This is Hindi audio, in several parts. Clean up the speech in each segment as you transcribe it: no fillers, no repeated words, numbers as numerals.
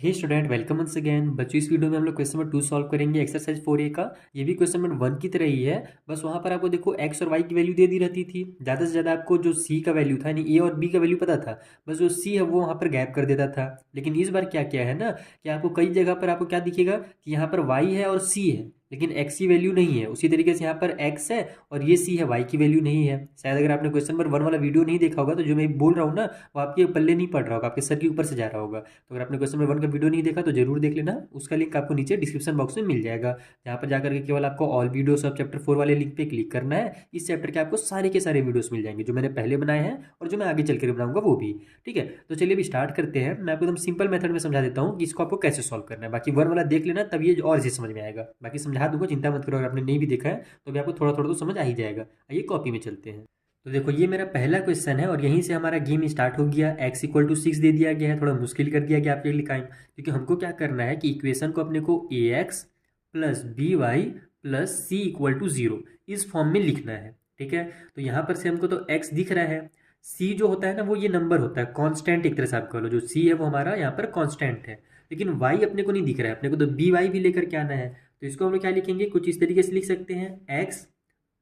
हे स्टूडेंट, वेलकम वंस अगेन। बच्चों, इस वीडियो में हम लोग क्वेश्चन नंबर 2 सॉल्व करेंगे, एक्सरसाइज 4A का। ये भी क्वेश्चन नंबर 1 की तरह ही है। बस वहाँ पर आपको देखो एक्स और वाई की वैल्यू दे दी रहती थी। ज़्यादा से ज़्यादा आपको जो सी का वैल्यू था यानी ए और बी का वैल्यू पता था, बस जो सी है वो वहाँ पर गैप कर देता था। लेकिन इस बार क्या क्या है ना कि आपको कई जगह पर आपको क्या दिखेगा कि यहाँ पर वाई है और सी है, लेकिन एक्स की वैल्यू नहीं है। उसी तरीके से यहाँ पर एक्स है और ये सी है, वाई की वैल्यू नहीं है। शायद अगर आपने क्वेश्चन नंबर 1 वाला वीडियो नहीं देखा होगा तो जो मैं बोल रहा हूँ ना वो आपके पल्ले नहीं पड़ रहा होगा, आपके सर के ऊपर से जा रहा होगा। तो अगर आपने क्वेश्चन नंबर 1 का वीडियो नहीं देखा तो जरूर देख लेना। उसका लिंक आपको नीचे डिस्क्रिप्शन बॉक्स में मिल जाएगा, जहाँ पर जाकर के केवल आपको ऑल वीडियोस ऑफ चैप्टर 4 वाले लिंक पे क्लिक करना है। इस चैप्टर के आपको सारे के सारे वीडियोस मिल जाएंगे जो मैंने पहले बनाए हैं और जो मैं आगे चल कर बनाऊंगा वो भी। ठीक है, तो चलिए अभी स्टार्ट करते हैं। मैं आपको एकदम सिंपल मेथड में समझा देता हूँ कि इसको आपको कैसे सॉल्व करना है। बाकी 1 वाला देख लेना, तब ये और इसे समझ में आएगा। बाकी समझा दूंगा, चिंता मत करो। अगर आपने नहीं भी देखा है तो भी आपको थोड़ा थोड़ा तो समझ आ ही जाएगा। आइए कॉपी में चलते हैं। तो देखो, ये मेरा पहला क्वेश्चन है और यहीं से हमारा गेम स्टार्ट हो गया। x इक्वल टू 6 दे दिया गया है, थोड़ा मुश्किल कर दिया गया आपके लिए काम, क्योंकि हमको क्या करना है कि इक्वेशन को अपने को ax plus b y plus c equal to 0 इस फॉर्म में लिखना है। ठीक है, तो यहाँ पर से हमको तो x दिख रहा है, c जो होता है ना वो ये नंबर होता है, कांस्टेंट एक तरह से आप कह लो। जो c है वो हमारा यहाँ पर कांस्टेंट है, लेकिन y अपने को नहीं दिख रहा है। अपने को तो बी वाई भी लेकर के आना है। तो इसको हम लोग क्या लिखेंगे, कुछ इस तरीके से लिख सकते हैं, x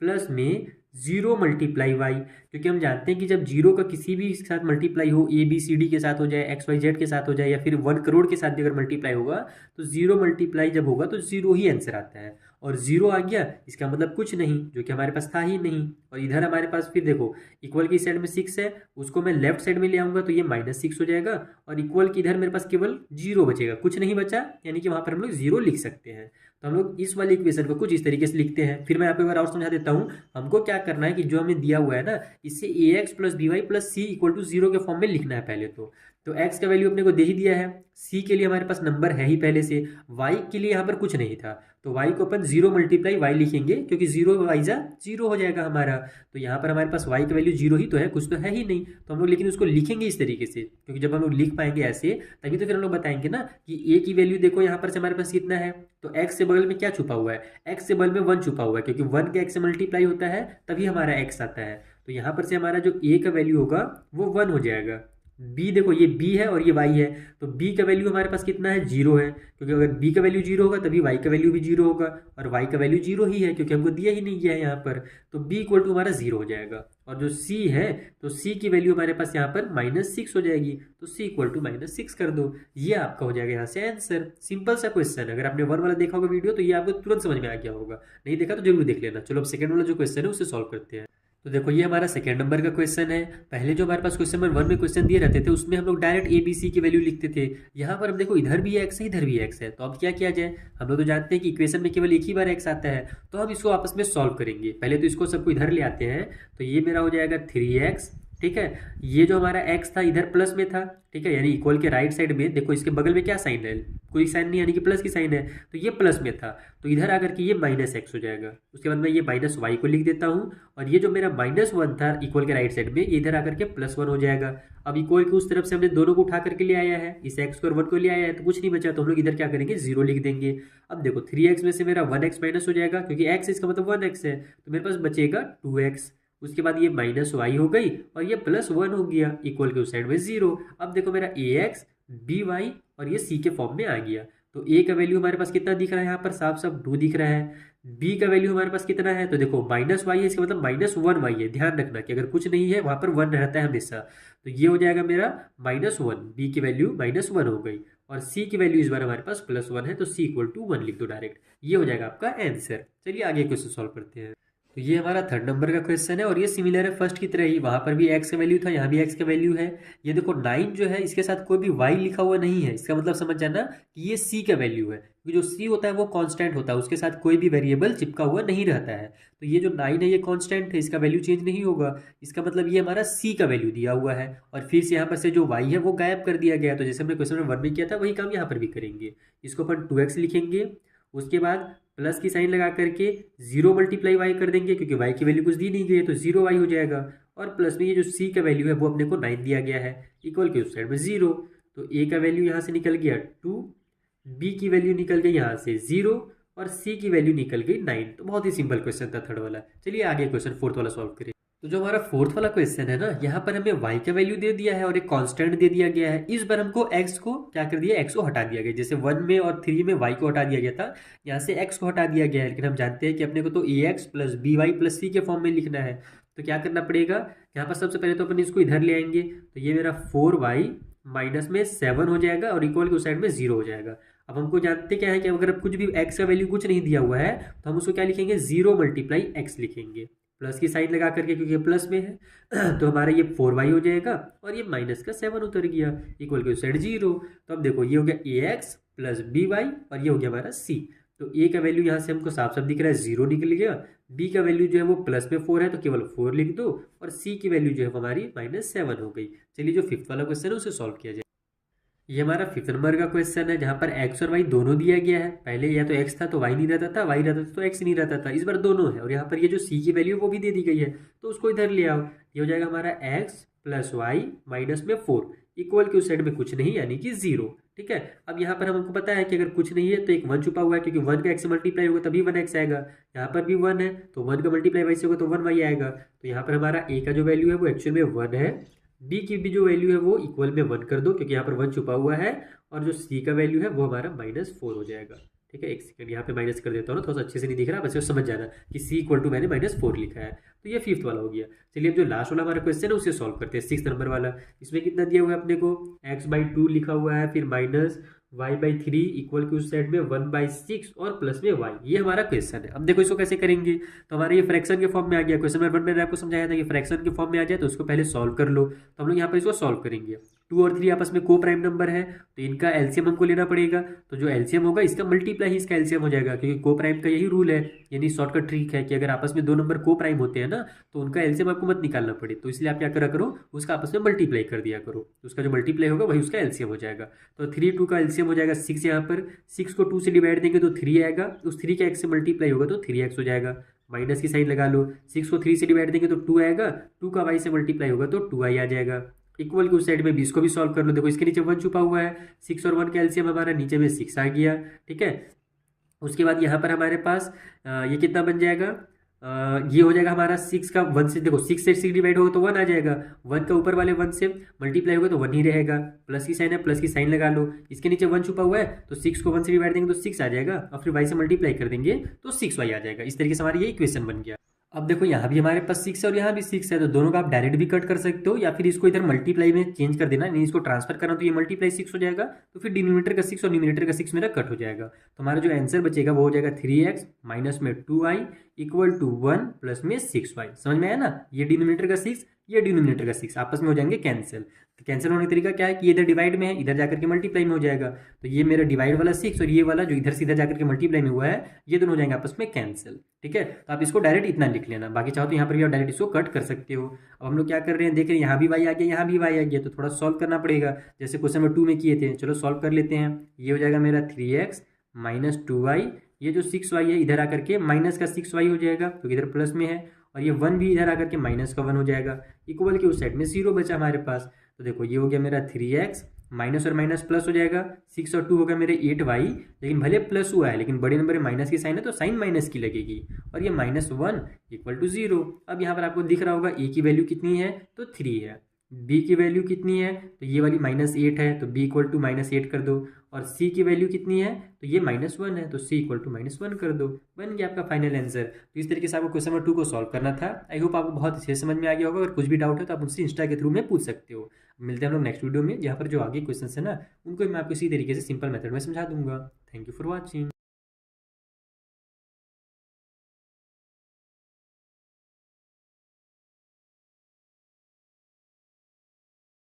प्लस में 0 मल्टीप्लाई वाई, क्योंकि हम जानते हैं कि जब जीरो का किसी भी के साथ मल्टीप्लाई हो, ए बी सी डी के साथ हो जाए, एक्स वाई जेड के साथ हो जाए, या फिर 1 करोड़ के साथ भी अगर मल्टीप्लाई होगा तो 0 मल्टीप्लाई जब होगा तो 0 ही आंसर आता है। और 0 आ गया इसका मतलब कुछ नहीं, जो कि हमारे पास था ही नहीं। और इधर हमारे पास फिर देखो, इक्वल की साइड में 6 है, उसको मैं लेफ्ट साइड में ले आऊंगा तो ये -6 हो जाएगा। और इक्वल की इधर मेरे पास केवल 0 बचेगा, कुछ नहीं बचा, यानी कि वहां पर हम लोग 0 लिख सकते हैं। तो हम लोग इस वाले इक्वेशन को कुछ इस तरीके से लिखते हैं। फिर मैं आपको एक बार और समझा देता हूँ। हमको क्या करना है कि जो हमें दिया हुआ है ना, इससे a x plus b y plus c equal to 0 के फॉर्म में लिखना है पहले तो एक्स का वैल्यू अपने को दे ही दिया है, सी के लिए हमारे पास नंबर है ही पहले से, वाई के लिए यहाँ पर कुछ नहीं था, तो वाई को अपन 0 मल्टीप्लाई वाई लिखेंगे, क्योंकि 0 वाई जा 0 हो जाएगा हमारा। तो यहाँ पर हमारे पास वाई का वैल्यू 0 ही तो है, कुछ तो है ही नहीं। तो हम लोग लेकिन उसको लिखेंगे इस तरीके से, क्योंकि जब हम लोग लिख पाएंगे ऐसे तभी तो फिर हम लोग बताएंगे ना कि ए की वैल्यू देखो यहाँ पर से हमारे पास कितना है। तो एक्स से बगल में क्या छुपा हुआ है, एक्स से बगल में 1 छुपा हुआ है, क्योंकि 1 के एक्स से मल्टीप्लाई होता है तभी हमारा एक्स आता है। तो यहाँ पर से हमारा जो ए का वैल्यू होगा वो 1 हो जाएगा। बी देखो, ये बी है और ये वाई है, तो बी का वैल्यू हमारे पास कितना है, 0 है, क्योंकि अगर बी का वैल्यू 0 होगा तभी वाई का वैल्यू भी 0 होगा। और वाई का वैल्यू 0 ही है, क्योंकि हमको दिया ही नहीं गया है यहाँ पर। तो बी इक्वल टू हमारा 0 हो जाएगा। और जो सी है, तो सी की वैल्यू हमारे पास यहाँ पर -6 हो जाएगी, तो सी इक्वल टू -6 कर दो। ये आपका हो जाएगा यहाँ से आंसर। सिंपल सा क्वेश्चन है। अगर आपने 1 वाला देखा होगा वीडियो तो ये आपको तुरंत समझ में आ गया होगा, नहीं देखा तो जरूर देख लेना। चलो अब सेकंड वाला जो क्वेश्चन है उसे सॉल्व करते हैं। तो देखो, ये हमारा सेकंड नंबर का क्वेश्चन है। पहले जो हमारे पास क्वेश्चन नंबर 1 में क्वेश्चन दिए रहते थे उसमें हम लोग डायरेक्ट ए बी सी की वैल्यू लिखते थे। यहाँ पर हम देखो, इधर भी एक्स है इधर भी एक्स है, तो अब क्या किया जाए। हम लोग तो जानते हैं कि इक्वेशन में केवल एक ही बार एक्स आता है, तो हम इसको आपस में सॉल्व करेंगे। पहले तो इसको सबको इधर ले आते हैं, तो ये मेरा हो जाएगा 3x। ठीक है, ये जो हमारा x था इधर प्लस में था, ठीक है, यानी इक्वल के राइट साइड में देखो, इसके बगल में क्या साइन है, कोई साइन नहीं, यानी कि प्लस की साइन है, तो ये प्लस में था, तो इधर आकर के ये -x हो जाएगा। उसके बाद मैं ये -y को लिख देता हूँ, और ये जो मेरा -1 था इक्वल के राइट साइड में, ये इधर आकर के +1 हो जाएगा। अब इक्वल के उस तरफ से हमने दोनों को उठा करके ले आया है, इस x को और 1 को ले आया है, तो कुछ नहीं बचा, तो हम लोग इधर क्या करेंगे, 0 लिख देंगे। अब देखो 3x में से मेरा 1x माइनस हो जाएगा, क्योंकि x इसका मतलब 1x है, तो मेरे पास बचेगा 2x। उसके बाद ये -y हो गई और ये +1 हो गया, इक्वल के उस साइड में 0। अब देखो मेरा ax by और ये c के फॉर्म में आ गया। तो a का वैल्यू हमारे पास कितना दिख रहा है, यहाँ पर साफ साफ 2 दिख रहा है। b का वैल्यू हमारे पास कितना है, तो देखो -y है, इसका मतलब -1y है। ध्यान रखना कि अगर कुछ नहीं है वहाँ पर 1 रहता है हमेशा, तो ये हो जाएगा मेरा -1। b की वैल्यू -1 हो गई, और c की वैल्यू इस बार हमारे पास +1 है, तो c इक्वल टू 1 लिख दो डायरेक्ट। ये हो जाएगा आपका आंसर। चलिए आगे क्वेश्चन सॉल्व करते हैं। तो ये हमारा थर्ड नंबर का क्वेश्चन है और ये सिमिलर है फर्स्ट की तरह ही। वहां पर भी एक्स का वैल्यू था, यहाँ भी एक्स का वैल्यू है। ये देखो 9 जो है इसके साथ कोई भी वाई लिखा हुआ नहीं है, इसका मतलब समझ जाना कि ये सी का वैल्यू है, क्योंकि जो सी होता है वो कांस्टेंट होता है, उसके साथ कोई भी वेरिएबल चिपका हुआ नहीं रहता है। तो ये जो 9 है ये कांस्टेंट है, इसका वैल्यू चेंज नहीं होगा, इसका मतलब ये हमारा सी का वैल्यू दिया हुआ है। और फिर से यहाँ पर से जो वाई है वो गायब कर दिया गया, तो जैसे हमने क्वेश्चन नंबर 1 में किया था वही काम यहाँ पर भी करेंगे। इसको अपन 2x लिखेंगे, उसके बाद प्लस की साइन लगा करके 0 मल्टीप्लाई वाई कर देंगे, क्योंकि वाई की वैल्यू कुछ दी नहीं गई है, तो 0y हो जाएगा। और प्लस में ये जो c का वैल्यू है वो अपने को 9 दिया गया है, इक्वल के उस साइड में 0। तो a का वैल्यू यहाँ से निकल गया 2, b की वैल्यू निकल गई यहाँ से 0, और c की वैल्यू निकल गई 9। तो बहुत ही सिंपल क्वेश्चन था थर्ड वाला। चलिए आगे क्वेश्चन फोर्थ वाला सॉल्व करें। तो जो हमारा फोर्थ वाला क्वेश्चन है ना, यहाँ पर हमें y का वैल्यू दे दिया है और एक कांस्टेंट दे दिया गया है। इस बार हमको x को क्या कर दिया, x को हटा दिया गया। जैसे 1 में और 3 में y को हटा दिया गया था, यहाँ से x को हटा दिया गया है। लेकिन हम जानते हैं कि अपने को तो ax plus by plus c के फॉर्म में लिखना है। तो क्या करना पड़ेगा, यहाँ पर सबसे पहले तो अपन इसको इधर ले आएंगे। तो ये मेरा 4y माइनस में 7 हो जाएगा और इक्वल के उस साइड में 0 हो जाएगा। अब हमको जानते क्या है कि अगर कुछ भी x का वैल्यू कुछ नहीं दिया हुआ है तो हम उसको क्या लिखेंगे, 0 मल्टीप्लाई x लिखेंगे, प्लस की साइन लगा करके, क्योंकि प्लस में है। तो हमारा ये 4y हो जाएगा और ये माइनस का 7 उतर गया, इक्वल के साइड 0। तो अब देखो ये हो गया ax प्लस by और ये हो गया हमारा c। तो a का वैल्यू यहाँ से हमको साफ साफ दिख रहा है, 0 निकल गया। b का वैल्यू जो है वो प्लस में 4 है तो केवल 4 लिख दो, और c की वैल्यू जो है हमारी -7 हो गई। चलिए जो फिफ्थ वाला क्वेश्चन है उसे सॉल्व किया जाए। ये हमारा फिफ्थ नंबर का क्वेश्चन है, जहाँ पर x और y दोनों दिया गया है। पहले या तो x था तो y नहीं रहता था, y रहता था तो x नहीं रहता था। इस बार दोनों है और यहाँ पर ये जो c की वैल्यू है वो भी दे दी गई है, तो उसको इधर ले आओ। ये हो जाएगा हमारा x प्लस वाई माइनस में 4, इक्वल के उस साइड में कुछ नहीं यानी कि 0। ठीक है, अब यहाँ पर हमको पता है कि अगर कुछ नहीं है तो एक 1 छुपा हुआ है, क्योंकि 1 का x से मल्टीप्लाई होगा तभी 1x आएगा। यहाँ पर भी 1 है तो 1 का मल्टीप्लाई y से होगा तो 1y आएगा। तो यहाँ पर हमारा a का जो वैल्यू है वो एक्चुअल में 1 है, b की भी जो वैल्यू है वो इक्वल में 1 कर दो, क्योंकि यहाँ पर 1 छुपा हुआ है, और जो c का वैल्यू है वो हमारा -4 हो जाएगा। ठीक है, एक सेकंड यहाँ पे माइनस कर देता हूँ ना, थोड़ा सा अच्छे से नहीं दिख रहा, बस समझ जाना कि c इक्वल टू मैंने -4 लिखा है। तो ये फिफ्थ वाला हो गया। चलिए अब जो लास्ट वाला हमारा क्वेश्चन है उसे सॉल्व करते हैं, 6 नंबर वाला। इसमें कितना दिया हुआ है अपने को, x/2 लिखा हुआ है, फिर माइनस y/3 इक्वल के उस साइड में 1/6 और प्लस में y। ये हमारा क्वेश्चन है। अब देखो इसको कैसे करेंगे, तो हमारे ये फ्रैक्शन के फॉर्म में आ गया। क्वेश्चन नंबर 1 मैंने आपको समझाया था कि फ्रैक्शन के फॉर्म में आ जाए तो उसको पहले सॉल्व कर लो। तो हम लोग यहाँ पर इसको सॉल्व करेंगे। 2 और 3 आपस में को प्राइम नंबर है तो इनका एलसीएम हमको लेना पड़ेगा। तो जो एलसीएम होगा इसका मल्टीप्लाई ही इसका एलसीएम हो जाएगा, क्योंकि को प्राइम का यही रूल है, यानी शॉर्टकट ट्रिक है कि अगर आपस में 2 नंबर को प्राइम होते हैं ना तो उनका एलसीएम आपको मत निकालना पड़े। तो इसलिए आप क्या करा करो, उसका आपस में मल्टीप्लाई कर दिया करो, उसका जो मल्टीप्लाई होगा वही उसका एलसीएम हो जाएगा। तो 3 2 का एलसीएम हो जाएगा 6। यहाँ पर 6 को 2 से डिवाइड देंगे तो 3 आएगा, उस 3 का x से मल्टीप्लाई होगा तो 3x हो जाएगा। माइनस की साइन लगा लो, 6 को 3 से डिवाइड देंगे तो 2 आएगा, 2 का y से मल्टीप्लाई होगा तो 2y आ जाएगा। इक्वल के उस साइड में 20 को भी सॉल्व कर लो। देखो इसके नीचे 1 छुपा हुआ है, 6 और 1 का एलसीएम हमारा नीचे में 6 आ गया। ठीक है, उसके बाद यहाँ पर हमारे पास ये कितना बन जाएगा, ये हो जाएगा हमारा 6 का 1 से, देखो 6 से 6 डिवाइड होगा तो 1 आ जाएगा, 1 का ऊपर वाले 1 से मल्टीप्लाई होगा तो 1 ही रहेगा। प्लस की साइन है, प्लस की साइन लगा लो, इसके नीचे 1 छुपा हुआ है तो 6 को 1 से डिवाइड देंगे तो 6 आ जाएगा, और फिर y से मल्टीप्लाई कर देंगे तो 6y आ जाएगा। इस तरीके से हमारा ये इक्वेशन बन गया। अब देखो यहाँ भी हमारे पास 6 है और यहाँ भी 6 है, तो दोनों का आप डायरेक्ट भी कट कर सकते हो या फिर इसको इधर मल्टीप्लाई में चेंज कर देना, नहीं इसको ट्रांसफर करना, तो ये मल्टीप्लाई 6 हो जाएगा, तो फिर डिनोमिनेटर का 6 और न्यूमिनेटर का 6 मेरा कट हो जाएगा। तो हमारा जो आंसर बचेगा वो हो जाएगा 3x माइनस में 2y इक्वल टू 1 प्लस में 6y। समझ में आया ना, ये डिनोमिनेटर का 6, ये डिनोमिनेटर का 6 आपस में हो जाएंगे कैंसिल। तो कैंसिल होने का तरीका क्या है कि इधर डिवाइड में है, इधर जाकर के मल्टीप्लाई में हो जाएगा। तो ये मेरा डिवाइड वाला 6 और ये वाला जो इधर से इधर जाकर के मल्टीप्लाई में हुआ है, ये दोनों हो जाएंगे आपस में कैंसिल। ठीक है, तो आप इसको डायरेक्ट इतना लिख लेना, बाकी चाहो तो यहाँ पर भी आप डायरेक्ट इसको कट कर सकते हो। अब हम लोग क्या कर रहे हैं, देख रहे हैं यहाँ भी y आ गया, यहाँ भी y आ गया, तो थोड़ा सॉल्व करना पड़ेगा, जैसे क्वेश्चन नंबर 2 में किए थे। चलो सॉल्व कर लेते हैं। ये हो जाएगा मेरा 3x माइनस 2y, ये जो 6y है इधर आकर के माइनस का 6y हो जाएगा क्योंकि इधर प्लस में है, और ये 1 भी इधर आकर के माइनस का 1 हो जाएगा, इक्वल के उस साइड में 0 बचा हमारे पास। तो देखो ये हो गया मेरा 3x, माइनस और माइनस प्लस हो जाएगा, 6 और 2 हो गया मेरे 8y, लेकिन भले प्लस हुआ है लेकिन बड़े नंबर में माइनस की साइन है तो साइन माइनस की लगेगी, और ये -1 इक्वल टू 0। अब यहाँ पर आपको दिख रहा होगा a की वैल्यू कितनी है तो 3 है, b की वैल्यू कितनी है तो ये वाली -8 है तो b इक्वल टू -8 कर दो, और c की वैल्यू कितनी है तो ये -1 है तो c इक्वल टू -1 कर दो, बन गया आपका फाइनल आंसर। तो इस तरीके से आपको क्वेश्चन नंबर 2 को सॉल्व करना था। आई होप आपको बहुत अच्छे से समझ में आ गया होगा। अगर कुछ भी डाउट है तो आप मुझसे इंस्टा के थ्रू में पूछ सकते हो। मिलते हैं हम लोग नेक्स्ट वीडियो में, जहाँ पर जो आगे क्वेश्चन है ना उनको मैं आपको इसी तरीके से सिंपल मेथड में समझा दूंगा। Thank you for watching.